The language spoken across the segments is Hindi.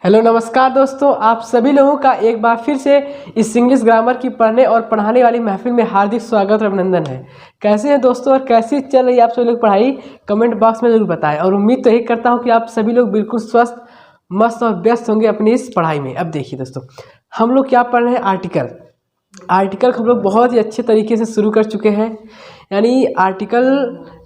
हेलो नमस्कार दोस्तों, आप सभी लोगों का एक बार फिर से इस इंग्लिश ग्रामर की पढ़ने और पढ़ाने वाली महफिल में हार्दिक स्वागत और अभिनंदन है। कैसे हैं दोस्तों और कैसी चल रही है आप सभी लोग पढ़ाई, कमेंट बॉक्स में जरूर बताएं। और उम्मीद तो यही करता हूं कि आप सभी लोग बिल्कुल स्वस्थ, मस्त और व्यस्त होंगे अपनी इस पढ़ाई में। अब देखिए दोस्तों, हम लोग क्या पढ़ रहे हैं, आर्टिकल हम लोग बहुत ही अच्छे तरीके से शुरू कर चुके हैं। यानी आर्टिकल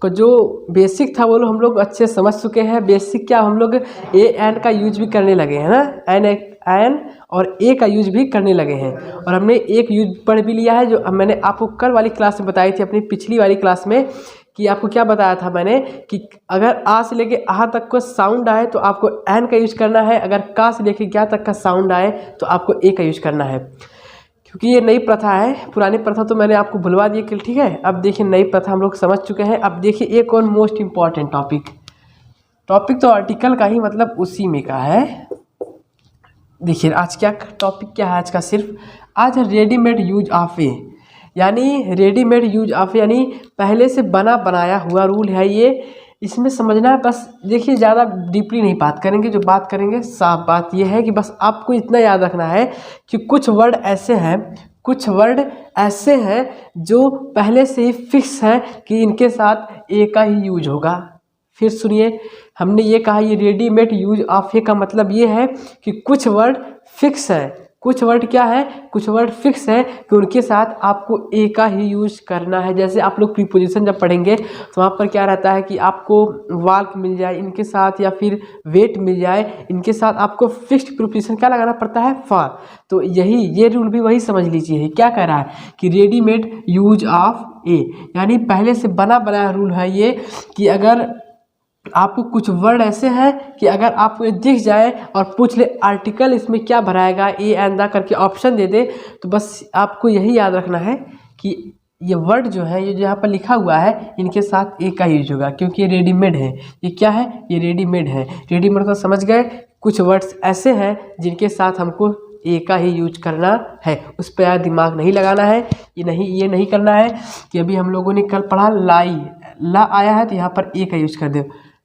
को जो बेसिक था वो हम लोग अच्छे समझ चुके हैं। बेसिक क्या, हम लोग ए एन का यूज भी करने लगे हैं ना, एन और ए का यूज भी करने लगे हैं। और हमने एक यूज पढ़ भी लिया है, जो मैंने आपको कल वाली क्लास में बताई थी, अपनी पिछली वाली क्लास में, कि आपको क्या बताया था मैंने कि अगर आ से लेके आ तक को साउंड आए तो आपको एन का यूज करना है, अगर का से लेके क्या तक का साउंड आए तो आपको ए का यूज करना है। क्योंकि ये नई प्रथा है, पुरानी प्रथा तो मैंने आपको भुलवा दी कि ठीक है। अब देखिए नई प्रथा हम लोग समझ चुके हैं। अब देखिए एक और मोस्ट इम्पॉर्टेंट टॉपिक तो आर्टिकल का ही मतलब उसी में का है। देखिए आज क्या टॉपिक क्या है आज का, सिर्फ आज है रेडीमेड यूज ऑफ ए। यानी रेडीमेड यूज ऑफ यानी पहले से बना बनाया हुआ रूल है ये। इसमें समझना है बस। देखिए ज़्यादा डीपली नहीं बात करेंगे, जो बात करेंगे साफ बात ये है कि बस आपको इतना याद रखना है कि कुछ वर्ड ऐसे हैं जो पहले से ही फिक्स है कि इनके साथ ए का ही यूज होगा। फिर सुनिए, हमने ये कहा ये रेडीमेड यूज ऑफ ए का मतलब ये है कि कुछ वर्ड फिक्स है, कुछ वर्ड क्या है, कुछ वर्ड फिक्स है कि उनके साथ आपको ए का ही यूज करना है। जैसे आप लोग प्रीपोजिशन जब पढ़ेंगे तो वहाँ पर क्या रहता है कि आपको वाल्क मिल जाए इनके साथ, या फिर वेट मिल जाए इनके साथ, आपको फिक्स्ड प्रीपोजिशन क्या लगाना पड़ता है, फॉर। तो यही ये रूल भी वही समझ लीजिए, क्या कह रहा है कि रेडीमेड यूज ऑफ ए, यानी पहले से बना बनाया रूल है ये कि अगर आपको कुछ वर्ड ऐसे हैं कि अगर आपको दिख जाए और पूछ ले आर्टिकल इसमें क्या भराएगा, ए एंड द करके ऑप्शन दे दे, तो बस आपको यही याद रखना है कि ये वर्ड जो है, ये जो यहाँ पर लिखा हुआ है, इनके साथ ए का यूज होगा क्योंकि ये रेडीमेड है। ये क्या है, ये रेडीमेड है। रेडीमेड तो समझ गए, कुछ वर्ड्स ऐसे हैं जिनके साथ हमको ए का ही यूज करना है, उस पर यार दिमाग नहीं लगाना है। ये नहीं करना है कि अभी हम लोगों ने कल पढ़ा ला आया है तो यहाँ पर ए का यूज कर दो,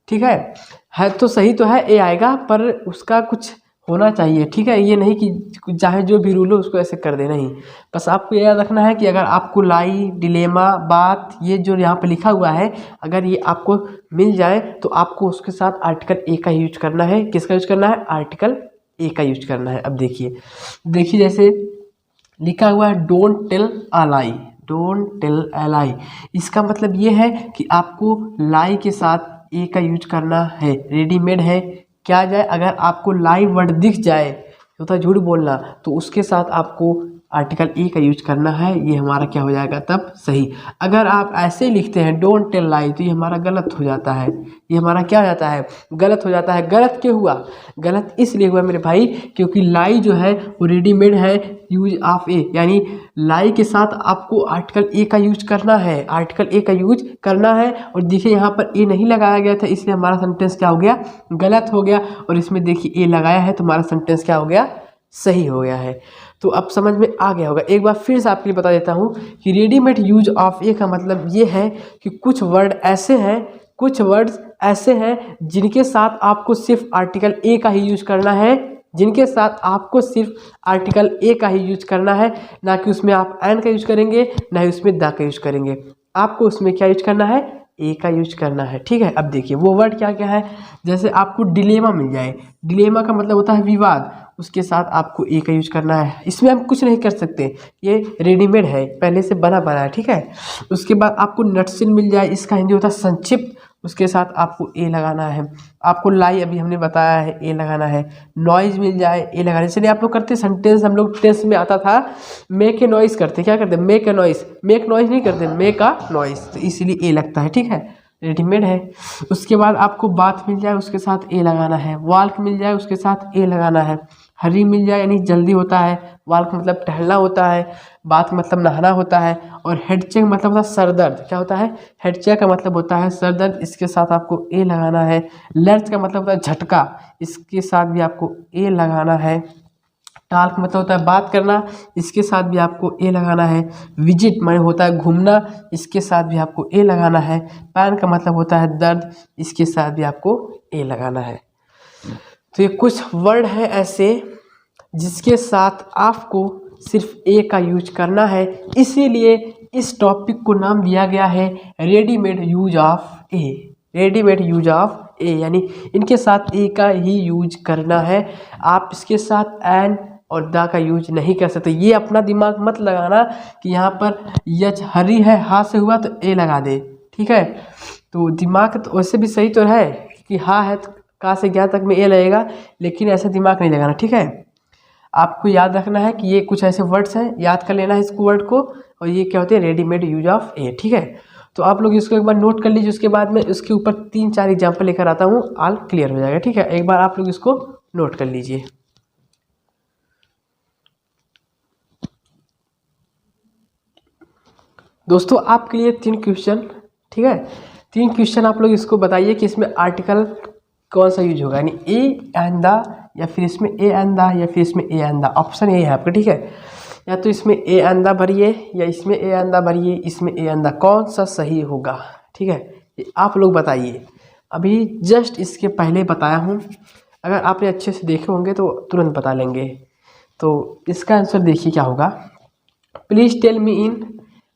ठीक है तो सही तो है, ए आएगा पर उसका कुछ होना चाहिए, ठीक है। ये नहीं कि चाहे जो भी रूल हो उसको ऐसे कर दे, नहीं। बस आपको ये याद रखना है कि अगर आपको लाई, डिलेमा, बात, ये जो यहाँ पे लिखा हुआ है, अगर ये आपको मिल जाए तो आपको उसके साथ आर्टिकल ए का यूज करना है। किसका यूज करना है, आर्टिकल ए का यूज करना है। अब देखिए जैसे लिखा हुआ है don't tell a lie, don't tell a lie, इसका मतलब ये है कि आपको लाई के साथ ए का यूज करना है। रेडीमेड है, क्या जाए, अगर आपको लाई वर्ड दिख जाए, होता झूठ बोलना, तो उसके साथ आपको आर्टिकल ए का यूज करना है। ये हमारा क्या हो जाएगा तब सही। अगर आप ऐसे लिखते हैं डोंट टेल लाई तो ये हमारा गलत हो जाता है। ये हमारा क्या हो जाता है, गलत हो जाता है। गलत क्यों हुआ, गलत इसलिए हुआ मेरे भाई क्योंकि लाई जो है वो रेडीमेड है यूज ऑफ ए, यानी लाई के साथ आपको आर्टिकल ए का यूज करना है, आर्टिकल ए का यूज करना है। और देखिए यहाँ पर ए नहीं लगाया गया था, इसलिए हमारा सेंटेंस क्या हो गया, गलत हो गया। और इसमें देखिए ए लगाया है तो हमारा सेंटेंस क्या हो गया, सही हो गया है। तो अब समझ में आ गया होगा। एक बार फिर से आपके लिए बता देता हूँ कि रेडीमेड यूज ऑफ ए का मतलब ये है कि कुछ वर्ड्स ऐसे हैं जिनके साथ आपको सिर्फ आर्टिकल ए का ही यूज करना है, जिनके साथ आपको सिर्फ आर्टिकल ए का ही यूज करना है, ना कि उसमें आप एन का यूज करेंगे, ना ही उसमें द का यूज करेंगे। आपको उसमें क्या यूज करना है, ए का यूज करना है, ठीक है। अब देखिए वो वर्ड क्या क्या है। जैसे आपको डिलेमा मिल जाए, डिलेमा का मतलब होता है विवाद, उसके साथ आपको ए का यूज करना है। इसमें हम कुछ नहीं कर सकते, ये रेडीमेड है, पहले से बना है, ठीक है। उसके बाद आपको नटसिल मिल जाए, इसका हिंदी होता है संक्षिप्त, उसके साथ आपको ए लगाना है। आपको लाई अभी हमने बताया है, ए लगाना है। नॉइज मिल जाए, ए लगाना है। इसलिए आप लोग करते सेंटेंस, हम लोग टेंस में आता था मेक ए नॉइस करते, क्या करते, make a noise, make noise नहीं करते, मेक अ नॉइस, तो इसलिए ए लगता है, ठीक है, रेडीमेड है। उसके बाद आपको बात मिल जाए, उसके साथ ए लगाना है। वाल्क मिल जाए, उसके साथ ए लगाना है। हरी मिल जाए यानी जल्दी होता है, वाल्क मतलब टहलना होता है, बात मतलब नहाना होता है। और हेड चेक मतलब होता है सर दर्द, क्या होता है, हेड चेक का मतलब होता है सर दर्द, इसके साथ आपको ए लगाना है। लर्ज का मतलब होता है झटका, इसके साथ भी आपको ए लगाना है। टाल्क मतलब होता है बात करना, इसके साथ भी आपको ए लगाना है। विजिट माने होता है घूमना, इसके साथ भी आपको ए लगाना है। पैन का मतलब होता है दर्द, इसके साथ भी आपको ए लगाना है। तो ये कुछ वर्ड हैं ऐसे जिसके साथ आपको सिर्फ ए का यूज करना है, इसीलिए इस टॉपिक को नाम दिया गया है readymade use of a. Readymade use of a यानी इनके साथ ए का ही यूज करना है, आप इसके साथ एन और द का यूज नहीं कर सकते। ये अपना दिमाग मत लगाना कि यहाँ पर यच हरी है, हा से हुआ तो ए लगा दे, ठीक है। तो दिमाग तो वैसे भी सही तो है कि हा है तो का से ज्ञा तक में ए लगेगा, लेकिन ऐसा दिमाग नहीं लगाना, ठीक है। आपको याद रखना है कि ये कुछ ऐसे वर्ड्स हैं, याद कर लेना है इसको वर्ड को, और ये क्या होते हैं रेडीमेड यूज ऑफ ए, ठीक है। तो आप लोग इसको एक बार नोट कर लीजिए, उसके बाद में इसके ऊपर 3-4 एग्जाम्पल लेकर आता हूँ, ऑल क्लियर हो जाएगा, ठीक है। एक बार आप लोग इसको नोट कर लीजिए। दोस्तों आपके लिए 3 क्वेश्चन, ठीक है। 3 क्वेश्चन आप लोग इसको बताइए कि इसमें आर्टिकल कौन सा यूज होगा, यानी ए एंड द, या फिर इसमें ए एंड द, या फिर इसमें ए एंड द। ऑप्शन ये है आपका, ठीक है। या तो इसमें ए एंड द भरिए, या इसमें ए एंड द भरिए, इसमें ए एंड द, कौन सा सही होगा, ठीक है। ये आप लोग बताइए। अभी जस्ट इसके पहले बताया हूँ, अगर आपने अच्छे से देखे होंगे तो तुरंत बता लेंगे। तो इसका आंसर देखिए क्या होगा। प्लीज़ टेल मी इन,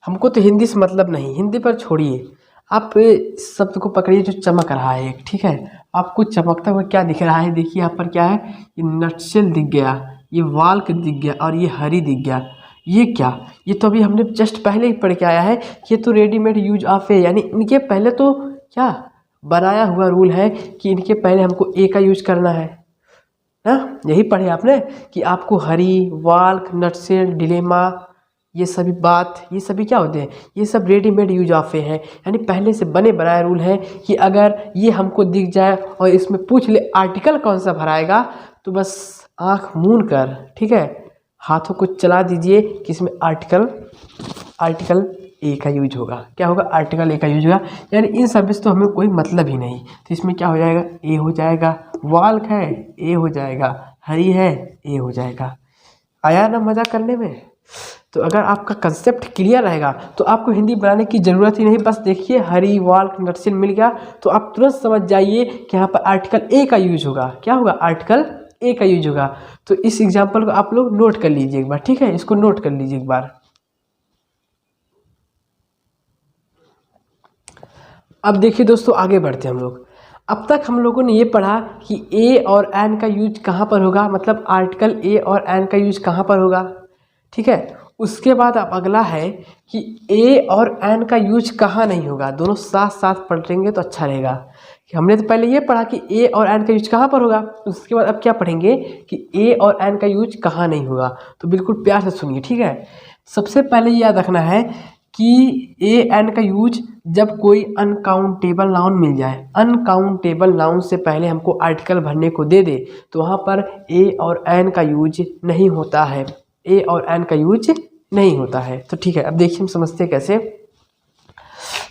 हमको तो हिंदी से मतलब नहीं, हिंदी पर छोड़िए, आप शब्द को पकड़िए जो चमक रहा है एक, ठीक है। आपको चमकता हुआ क्या दिख रहा है, देखिए यहाँ पर क्या है, ये नटशेल दिख गया, ये वाल्क दिख गया, और ये हरी दिख गया। ये क्या, ये तो अभी हमने जस्ट पहले ही पढ़ के आया है, ये तो रेडीमेड यूज ऑफ ए, यानी इनके पहले तो क्या बनाया हुआ रूल है कि इनके पहले हमको ए का यूज करना है ना। यही पढ़े आपने कि आपको हरी, वाल्क, नटशेल, डिलेमा, ये सभी बात, ये सभी क्या होते हैं, ये सब रेडीमेड यूज ऑफ ए हैं, यानी पहले से बने बनाए रूल हैं कि अगर ये हमको दिख जाए और इसमें पूछ ले आर्टिकल कौन सा भराएगा, तो बस आँख मूंद कर, ठीक है, हाथों को चला दीजिए कि इसमें आर्टिकल ए का यूज होगा। क्या होगा, आर्टिकल ए का यूज होगा, यानी इन सभी से तो हमें कोई मतलब ही नहीं। तो इसमें क्या हो जाएगा, ए हो जाएगा, वाल्क है ए हो जाएगा, हरी है ए हो जाएगा। आया ना मज़ा करने में। तो अगर आपका कंसेप्ट क्लियर रहेगा तो आपको हिंदी बनाने की ज़रूरत ही नहीं, बस देखिए हरी, वाल्क, नटशेल मिल गया तो आप तुरंत समझ जाइए कि यहाँ पर आर्टिकल ए का यूज होगा। क्या होगा, आर्टिकल ए का यूज होगा। तो इस एग्जाम्पल को आप लोग नोट कर लीजिए एक बार, ठीक है, इसको नोट कर लीजिए एक बार। अब देखिए दोस्तों, आगे बढ़ते हैं हम लोग। अब तक हम लोगों ने ये पढ़ा कि ए और एन का यूज कहाँ पर होगा, मतलब आर्टिकल ए और एन का यूज कहाँ पर होगा, ठीक है। उसके बाद अब अगला है कि ए और एन का यूज कहाँ नहीं होगा, दोनों साथ साथ पढ़ेंगे तो अच्छा रहेगा। कि हमने तो पहले ये पढ़ा कि ए और एन का यूज कहाँ पर होगा, उसके बाद अब क्या पढ़ेंगे कि ए और एन का यूज कहाँ नहीं होगा। तो बिल्कुल प्यार से सुनिए, ठीक है। सबसे पहले याद रखना है कि ए एन का यूज जब कोई अनकाउंटेबल नाउन मिल जाए, अनकाउंटेबल नाउन से पहले हमको आर्टिकल भरने को दे दे, तो वहाँ पर ए और एन का यूज नहीं होता है, ए और एन का यूज नहीं होता है। तो ठीक है, अब देखिए हम समझते हैं कैसे।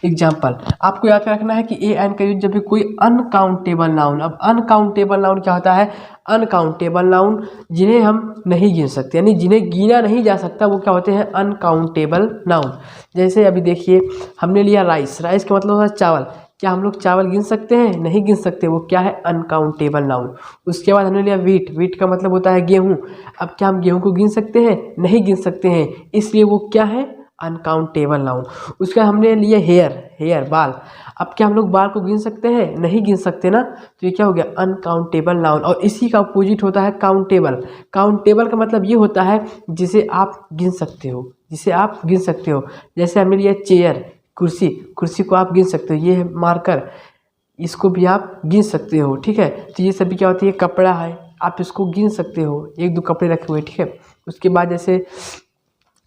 एग्जाम्पल आपको याद रखना है कि ए एन का यूज जब भी कोई अनकाउंटेबल नाउन, अब अनकाउंटेबल नाउन क्या होता है, अनकाउंटेबल नाउन जिन्हें हम नहीं गिन सकते, यानी जिन्हें गिना नहीं जा सकता, वो क्या होते हैं, अनकाउंटेबल नाउन। जैसे अभी देखिए हमने लिया राइस, राइस का मतलब होता है चावल, क्या हम लोग चावल गिन सकते हैं, नहीं गिन सकते, वो क्या है, अनकाउंटेबल नाउन। उसके बाद हमने लिया वीट, वीट का मतलब होता है गेहूँ, अब क्या हम गेहूँ को गिन सकते हैं, नहीं गिन सकते हैं, इसलिए वो क्या है, अनकाउंटेबल नाउन। उसका हमने लिया हेयर, हेयर बाल, अब क्या हम लोग बाल को गिन सकते हैं, नहीं गिन सकते ना, तो ये क्या हो गया, अनकाउंटेबल नाउन। और इसी का अपोजिट होता है काउंटेबल। काउंटेबल का मतलब ये होता है जिसे आप गिन सकते हो, जिसे आप गिन सकते हो। जैसे हमने लिया चेयर, कुर्सी, कुर्सी को आप गिन सकते हो, ये है मार्कर, इसको भी आप गिन सकते हो, ठीक है। तो ये सभी क्या होती है, कपड़ा है, आप इसको गिन सकते हो, 1-2 कपड़े रखे हुए, ठीक है। उसके बाद जैसे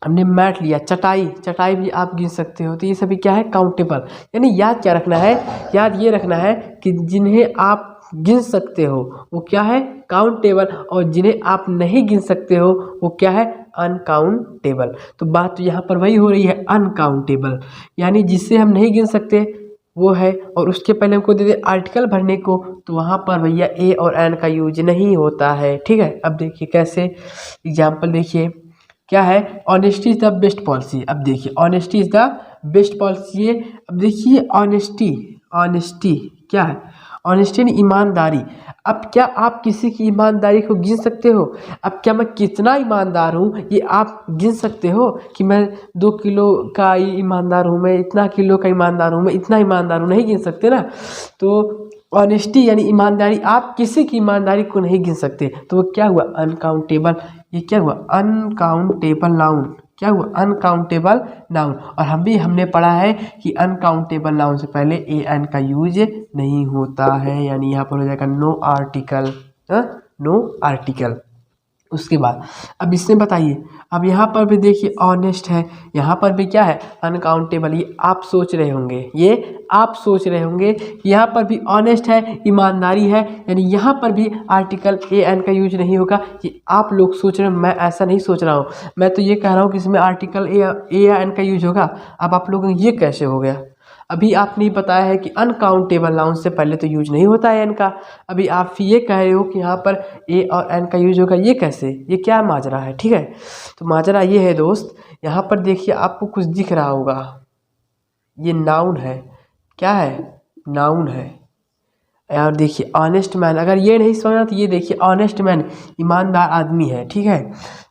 हमने मैट लिया, चटाई, चटाई भी आप गिन सकते हो, तो ये सभी क्या है, काउंटेबल। यानी याद क्या रखना है, याद ये रखना है कि जिन्हें आप गिन सकते हो वो क्या है, काउंटेबल, और जिन्हें आप नहीं गिन सकते हो वो क्या है, अनकाउंटेबल। तो बात तो यहाँ पर वही हो रही है, अनकाउंटेबल, यानी जिससे हम नहीं गिन सकते वो है, और उसके पहले हमको दे दे आर्टिकल भरने को, तो वहाँ पर भैया ए और एन का यूज नहीं होता है, ठीक है। अब देखिए कैसे, एग्जाम्पल देखिए क्या है, honesty is the best policy. अब देखिए honesty is the best policy है। अब देखिए ऑनेस्टी, ऑनेस्टी क्या है, ऑनेस्टी यानी ईमानदारी। अब क्या आप किसी की ईमानदारी को गिन सकते हो? अब क्या मैं कितना ईमानदार हूँ ये आप गिन सकते हो कि मैं 2 किलो का ईमानदार हूँ, मैं इतना किलो का ईमानदार हूँ, मैं इतना ईमानदार हूँ? नहीं गिन सकते ना। तो ऑनेस्टी यानी ईमानदारी, आप किसी की ईमानदारी को नहीं गिन सकते। तो वो क्या हुआ? अनकाउंटेबल। ये क्या हुआ? Uncountable noun. क्या हुआ? Uncountable noun. और हमने पढ़ा है कि अनकाउंटेबल नाउन से पहले ए एन का यूज नहीं होता है, यानी यहाँ पर हो जाएगा नो आर्टिकल। No article. उसके बाद अब इसमें बताइए, अब यहाँ पर भी देखिए ऑनेस्ट है, यहाँ पर भी क्या है? अनकाउंटेबल। ये आप सोच रहे होंगे, ये आप सोच रहे होंगे यहाँ पर भी ऑनेस्ट है, ईमानदारी है, यानी यहाँ पर भी आर्टिकल ए एन का यूज नहीं होगा। ये आप लोग सोच रहे हो, मैं ऐसा नहीं सोच रहा हूँ। मैं तो ये कह रहा हूँ कि इसमें आर्टिकल ए एन का यूज होगा। अब आप लोगों को ये कैसे हो गया? अभी आपने बताया है कि अनकाउंटेबल नाउन से पहले तो यूज नहीं होता है एन का। अभी आप ये कह रहे हो कि यहाँ पर ए और एन का यूज होगा, ये कैसे? ये क्या माजरा है? ठीक है, तो माजरा ये है दोस्त, यहाँ पर देखिए आपको कुछ दिख रहा होगा, ये नाउन है। क्या है? नाउन है। और देखिए ऑनेस्ट मैन, अगर ये नहीं समझना तो ये देखिए ऑनेस्ट मैन, ईमानदार आदमी है। ठीक है,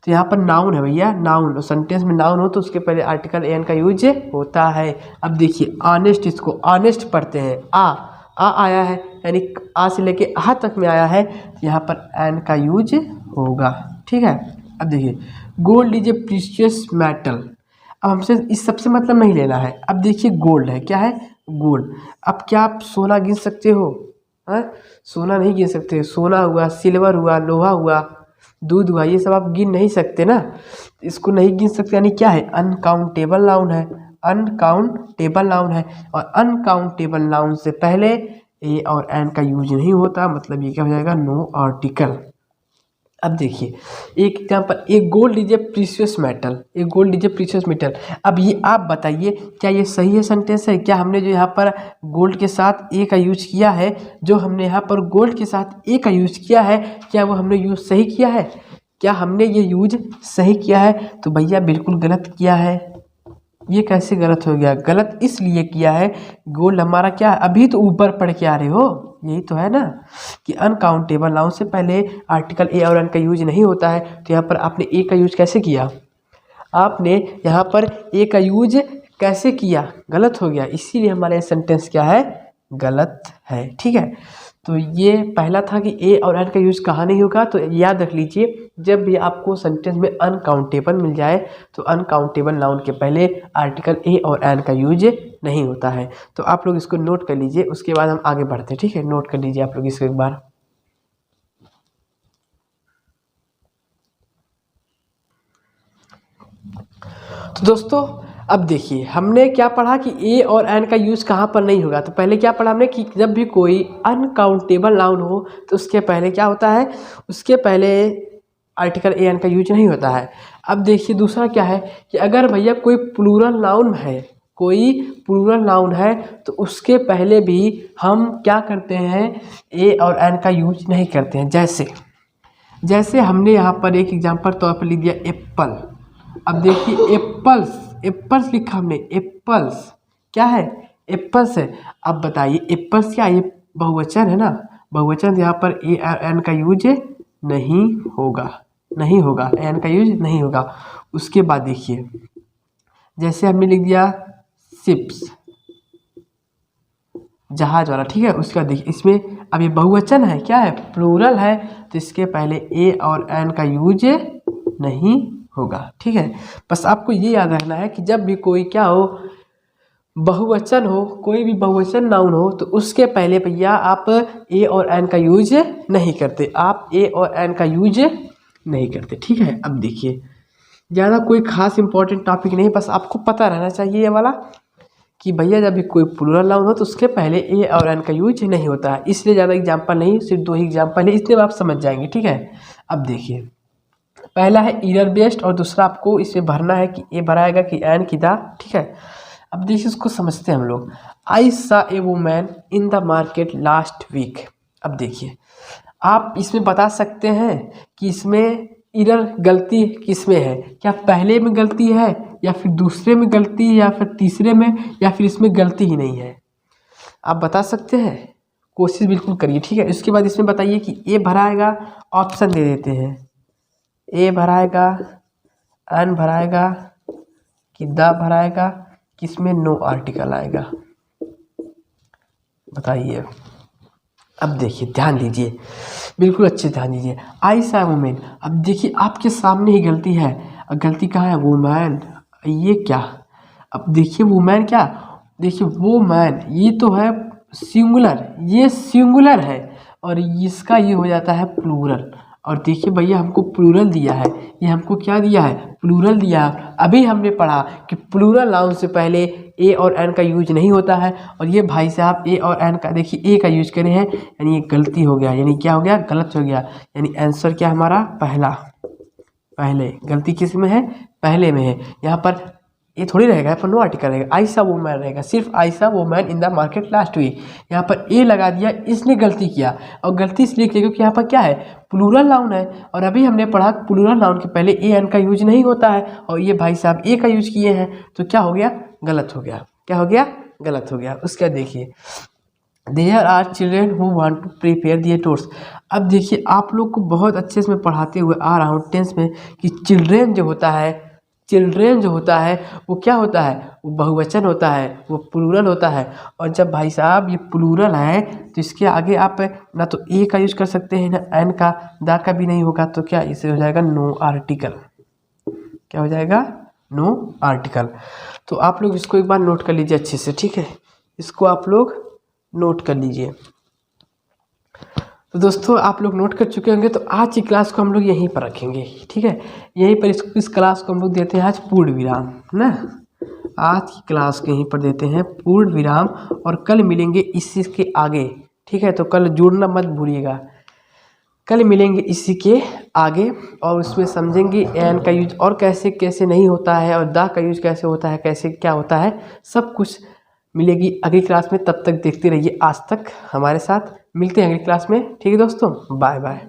तो यहाँ पर नाउन है भैया, नाउन। सेंटेंस में नाउन हो तो उसके पहले आर्टिकल एन का यूज होता है। अब देखिए ऑनेस्ट, इसको ऑनेस्ट पढ़ते हैं। आ आया है, यानी आ से लेके आ तक में आया है, तो यहाँ पर एन का यूज होगा। ठीक है, अब देखिए gold is a precious metal. अब हमसे इस सबसे मतलब नहीं लेना है। अब देखिए गोल्ड है, क्या है? गोल्ड। अब क्या आप सोना गिन सकते हो? सोना नहीं गिन सकते। सोना हुआ, सिल्वर हुआ, लोहा हुआ, दूध हुआ, ये सब आप गिन नहीं सकते ना। इसको नहीं गिन सकते, यानी क्या है? अनकाउंटेबल नाउन है। अनकाउंटेबल नाउन है, और अनकाउंटेबल नाउन से पहले ए और एन का यूज नहीं होता, मतलब ये क्या हो जाएगा? No article. अब देखिए एक एग्जाम्पल, एक gold is a precious metal. एक gold is a precious metal. अब ये आप बताइए, क्या ये सही है सेंटेंस है? क्या हमने जो यहाँ पर गोल्ड के साथ ए का यूज किया है, जो हमने यहाँ पर गोल्ड के साथ ए का यूज किया है, क्या वो हमने यूज सही किया है? क्या हमने ये यूज सही किया है? तो भैया बिल्कुल गलत किया है। ये कैसे गलत हो गया? गलत इसलिए किया है, गोल्ड हमारा क्या है? अभी तो ऊपर पढ़ के आ रहे हो, यही तो है ना कि अनकाउंटेबल नाउन से पहले आर्टिकल ए और एन का यूज नहीं होता है। तो यहाँ पर आपने ए का यूज कैसे किया? आपने यहाँ पर ए का यूज कैसे किया? गलत हो गया, इसीलिए हमारा सेंटेंस क्या है? गलत है। ठीक है, तो ये पहला था कि ए और एन का यूज कहाँ नहीं होगा। तो याद रख लीजिए, जब भी आपको सेंटेंस में अनकाउंटेबल मिल जाए तो अनकाउंटेबल नाउन के पहले आर्टिकल ए और एन का यूज नहीं होता है। तो आप लोग इसको नोट कर लीजिए, उसके बाद हम आगे बढ़ते हैं। ठीक है, नोट कर लीजिए आप लोग इसको एक बार। तो दोस्तों अब देखिए हमने क्या पढ़ा कि ए और एन का यूज़ कहाँ पर नहीं होगा। तो पहले क्या पढ़ा हमने कि जब भी कोई अनकाउंटेबल नाउन हो तो उसके पहले क्या होता है? उसके पहले आर्टिकल ए एन का यूज नहीं होता है। अब देखिए दूसरा क्या है कि अगर भैया कोई प्लूरल नाउन है, कोई प्लूरल नाउन है, तो उसके पहले भी हम क्या करते हैं? ए और एन का यूज नहीं करते हैं। जैसे हमने यहाँ पर एक एग्जाम्पल तौर पर लिख दिया एप्पल। अब देखिए एप्पल्स लिखा हमने, एप्पल्स क्या है? एप्पल्स है। अब बताइए एप्पल्स क्या? ये बहुवचन है ना, बहुवचन, यहाँ पर ए और एन का यूज नहीं होगा, एन का यूज नहीं होगा। उसके बाद देखिए जैसे हमने लिख दिया शिप्स, जहाज वाला। ठीक है, उसके बाद देखिए इसमें अब ये बहुवचन है, क्या है? प्लूरल है, तो इसके पहले ए और एन का यूज नहीं होगा। ठीक है, बस आपको ये याद रखना है कि जब भी कोई क्या हो, बहुवचन हो, कोई भी बहुवचन नाउन हो, तो उसके पहले भैया आप ए और एन का यूज नहीं करते, आप ए और एन का यूज नहीं करते। ठीक है, अब देखिए ज़्यादा कोई खास इंपॉर्टेंट टॉपिक नहीं, बस आपको पता रहना चाहिए ये वाला कि भैया जब भी कोई प्लूरल नाउन हो तो उसके पहले ए और एन का यूज नहीं होता है। इसलिए ज़्यादा एग्जाम्पल नहीं, सिर्फ 2 ही एग्जाम्पल है, इसलिए आप समझ जाएंगे। ठीक है, अब देखिए पहला है ईरर बेस्ड और दूसरा आपको इसमें भरना है कि ए भराएगा कि एन की दा। ठीक है, अब देखिए इसको समझते हैं हम लोग। I saw a woman in the market last week. अब देखिए आप इसमें बता सकते हैं कि इसमें इरर गलती किस में है? क्या पहले में गलती है, या फिर दूसरे में गलती है, या फिर तीसरे में, या फिर इसमें गलती ही नहीं है? आप बता सकते हैं? कोशिश बिल्कुल करिए, ठीक है। इसके बाद इसमें बताइए कि ए भराएगा, ऑप्शन दे देते हैं, ए भराएगा, एन भराएगा कि द भराएगा, किसमें नो आर्टिकल आएगा, बताइए। अब देखिए, ध्यान दीजिए, बिल्कुल अच्छे ध्यान दीजिए। आई सा वुमेन, अब देखिए आपके सामने ही गलती है, गलती कहाँ है, वुमेन, ये क्या, अब देखिए वुमेन क्या, देखिए वो मैन, ये तो है सिंगुलर, ये सिंगुलर है, और इसका ये हो जाता है प्लूरल। और देखिए भैया हमको प्लूरल दिया है, ये हमको क्या दिया है, प्लूरल दिया है। अभी हमने पढ़ा कि प्लूरल नाउन से पहले ए और एन का यूज नहीं होता है, और ये भाई साहब ए और एन का, देखिए ए का यूज करे हैं, यानी ये गलती हो गया, यानी क्या हो गया, गलत हो गया, यानी आंसर क्या हमारा, पहला, पहले, गलती किस में है, पहले में है। यहाँ पर ये थोड़ी रहेगा, यहाँ पर नो आर्टिकल रहेगा, आई सा वो मैन रहेगा, सिर्फ आई सा वो man in the market last week. यहाँ पर ए लगा दिया, इसने गलती किया, और गलती इसलिए की क्योंकि यहाँ पर क्या है, प्लूरल नाउन है, और अभी हमने पढ़ा प्लूरल नाउन के पहले ए एन का यूज नहीं होता है, और ये भाई साहब ए का यूज किए हैं, तो क्या हो गया, गलत हो गया, क्या हो गया, गलत हो गया। उसका देखिए, there are children who want to prepare their tours. अब देखिए आप लोग को बहुत अच्छे से मैं पढ़ाते हुए आ रहा हूँ टेंस में कि चिल्ड्रेन जो होता है, चिल्ड्रेन जो होता है वो क्या होता है, वो बहुवचन होता है, वो प्लूरल होता है। और जब भाई साहब ये प्लूरल है तो इसके आगे आप ना तो ए का यूज कर सकते हैं, ना एन का, दा का भी नहीं होगा, तो क्या इसे हो जाएगा नो आर्टिकल, क्या हो जाएगा, नो आर्टिकल। तो आप लोग इसको एक बार नोट कर लीजिए अच्छे से, ठीक है, इसको आप लोग नोट कर लीजिए। तो दोस्तों आप लोग नोट कर चुके होंगे, तो आज की क्लास को हम लोग यहीं पर रखेंगे, ठीक है, यहीं पर इस क्लास को हम लोग देते हैं आज पूर्ण विराम ना, आज की क्लास को यहीं पर देते हैं पूर्ण विराम, और कल मिलेंगे इसी के आगे, ठीक है। तो कल जुड़ना मत भूलिएगा, कल मिलेंगे इसी के आगे, और उसमें समझेंगे एन का यूज और कैसे कैसे नहीं होता है, और दा का यूज कैसे होता है, कैसे क्या होता है, सब कुछ मिलेगी अगली क्लास में। तब तक देखते रहिए आज तक हमारे साथ, मिलते हैं अगली क्लास में, ठीक है दोस्तों, बाय बाय।